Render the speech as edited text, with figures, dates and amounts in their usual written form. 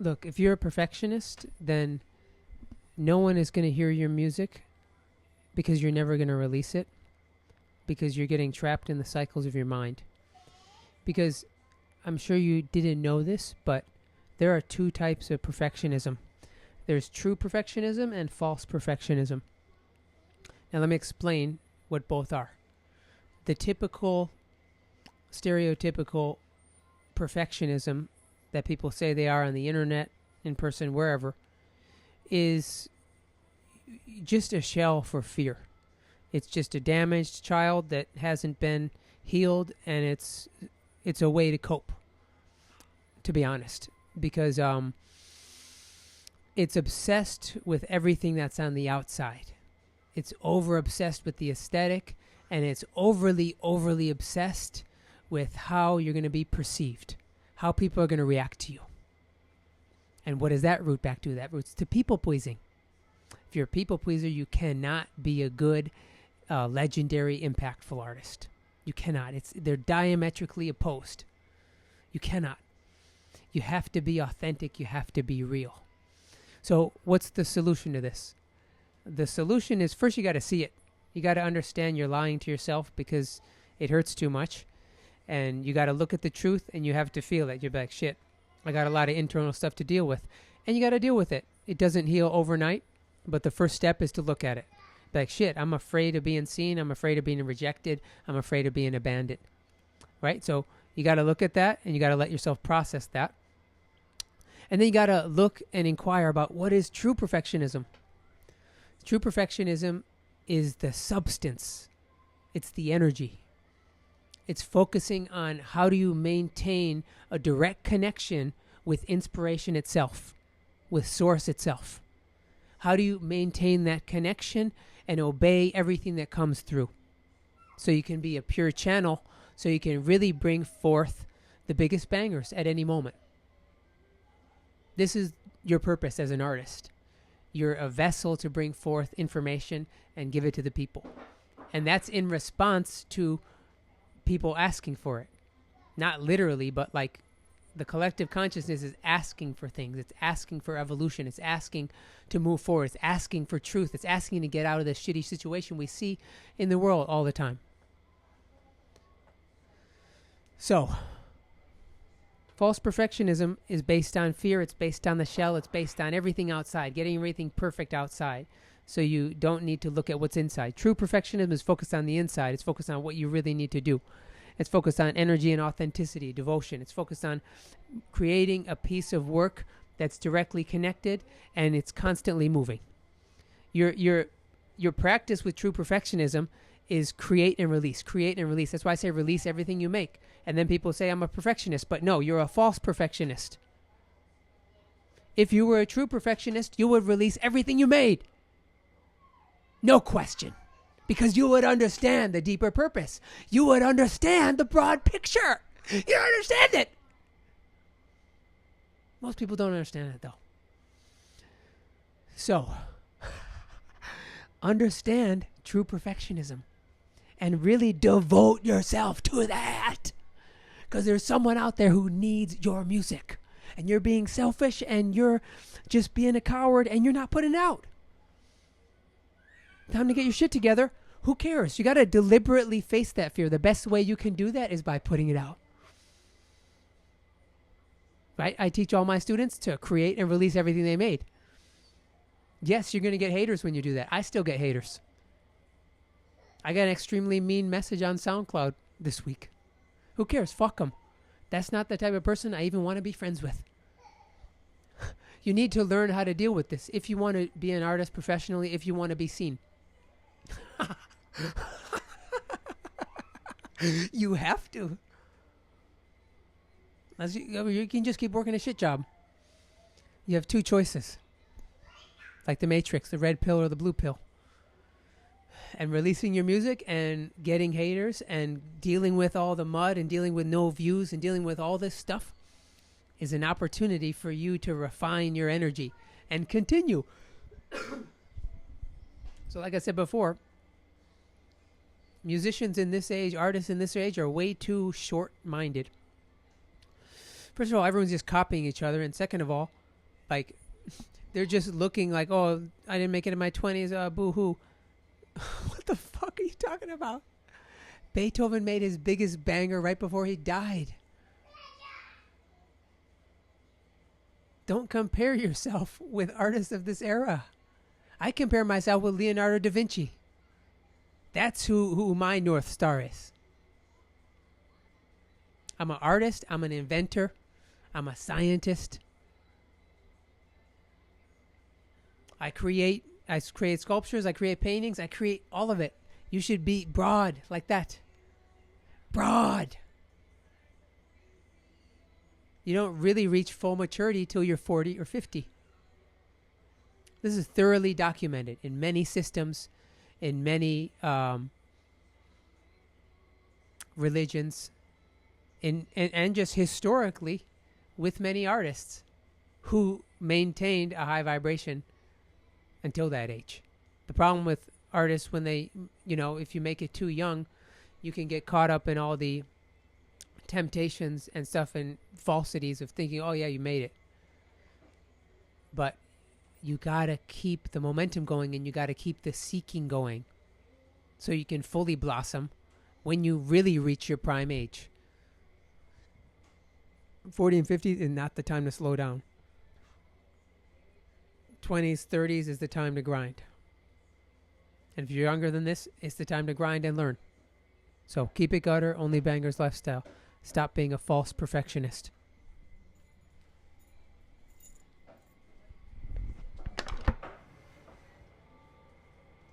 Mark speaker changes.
Speaker 1: Look, if you're a perfectionist, then no one is going to hear your music because you're never going to release it, because you're getting trapped in the cycles of your mind. Because I'm sure you didn't know this, but there are two types of perfectionism. There's true perfectionism and false perfectionism. Now let me explain what both are. The typical, stereotypical perfectionism that people say they are on the internet, in person, wherever, is just a shell for fear. It's just a damaged child that hasn't been healed, and it's a way to cope, to be honest, because it's obsessed with everything that's on the outside. It's over obsessed with the aesthetic, and it's overly obsessed with how you're going to be perceived, how people are going to react to you. And what does that root back to? That roots to people pleasing. If you're a people pleaser, you cannot be a good, legendary, impactful artist. You cannot. They're diametrically opposed. You cannot. You have to be authentic. You have to be real. So what's the solution to this? The solution is, first you got to see it. You got to understand you're lying to yourself because it hurts too much. And you got to look at the truth, and you have to feel it. You're like, shit, I got a lot of internal stuff to deal with. And you got to deal with it. It doesn't heal overnight, but the first step is to look at it. Be like, shit, I'm afraid of being seen. I'm afraid of being rejected. I'm afraid of being abandoned. Right? So you got to look at that, and you got to let yourself process that. And then you got to look and inquire about what is true perfectionism. True perfectionism is the substance. It's the energy. It's focusing on how do you maintain a direct connection with inspiration itself, with source itself. How do you maintain that connection and obey everything that comes through? So you can be a pure channel, so you can really bring forth the biggest bangers at any moment. This is your purpose as an artist. You're a vessel to bring forth information and give it to the people. And that's in response to people asking for it. Not literally, but like the collective consciousness is asking for things. It's asking for evolution. It's asking to move forward. It's asking for truth. It's asking to get out of this shitty situation we see in the world all the time. So, false perfectionism is based on fear. It's based on the shell. It's based on everything outside, getting everything perfect outside. So you don't need to look at what's inside. True perfectionism is focused on the inside. It's focused on what you really need to do. It's focused on energy and authenticity, devotion. It's focused on creating a piece of work that's directly connected, and it's constantly moving. Your practice with true perfectionism is create and release, create and release. That's why I say release everything you make. And then people say, I'm a perfectionist. But no, you're a false perfectionist. If you were a true perfectionist, you would release everything you made. No question. Because you would understand the deeper purpose. You would understand the broad picture. You understand it. Most people don't understand it, though. So, understand true perfectionism. And really devote yourself to that. Because there's someone out there who needs your music. And you're being selfish, and you're just being a coward, and you're not putting it out. Time to get your shit together. Who cares? You got to deliberately face that fear. The best way you can do that is by putting it out. Right? I teach all my students to create and release everything they made. Yes, you're going to get haters when you do that. I still get haters. I got an extremely mean message on SoundCloud this week. Who cares? Fuck them. That's not the type of person I even want to be friends with. You need to learn how to deal with this if you want to be an artist professionally, if you want to be seen. You have to. You can just keep working a shit job. You have two choices. Like the Matrix, the red pill or the blue pill. And releasing your music and getting haters and dealing with all the mud and dealing with no views and dealing with all this stuff is an opportunity for you to refine your energy and continue. So like I said before, musicians in this age, artists in this age are way too short-minded. First of all, everyone's just copying each other. And second of all, Like, they're just looking like, oh, I didn't make it in my 20s, boo-hoo. What the fuck are you talking about? Beethoven made his biggest banger right before he died. Don't compare yourself with artists of this era. I compare myself with Leonardo da Vinci. That's who my North Star is. I'm an artist. I'm an inventor. I'm a scientist. I create sculptures. I create paintings. I create all of it. You should be broad like that. Broad. You don't really reach full maturity till you're 40 or 50. This is thoroughly documented in many systems, in many religions, and just historically with many artists who maintained a high vibration until that age. The problem with artists when they, if you make it too young, you can get caught up in all the temptations and stuff and falsities of thinking, oh yeah, you made it. But you gotta keep the momentum going, and you gotta keep the seeking going so you can fully blossom when you really reach your prime age. 40 and 50 is not the time to slow down. 20s, 30s is the time to grind. And if you're younger than this, it's the time to grind and learn. So keep it gutter, only bangers lifestyle. Stop being a false perfectionist.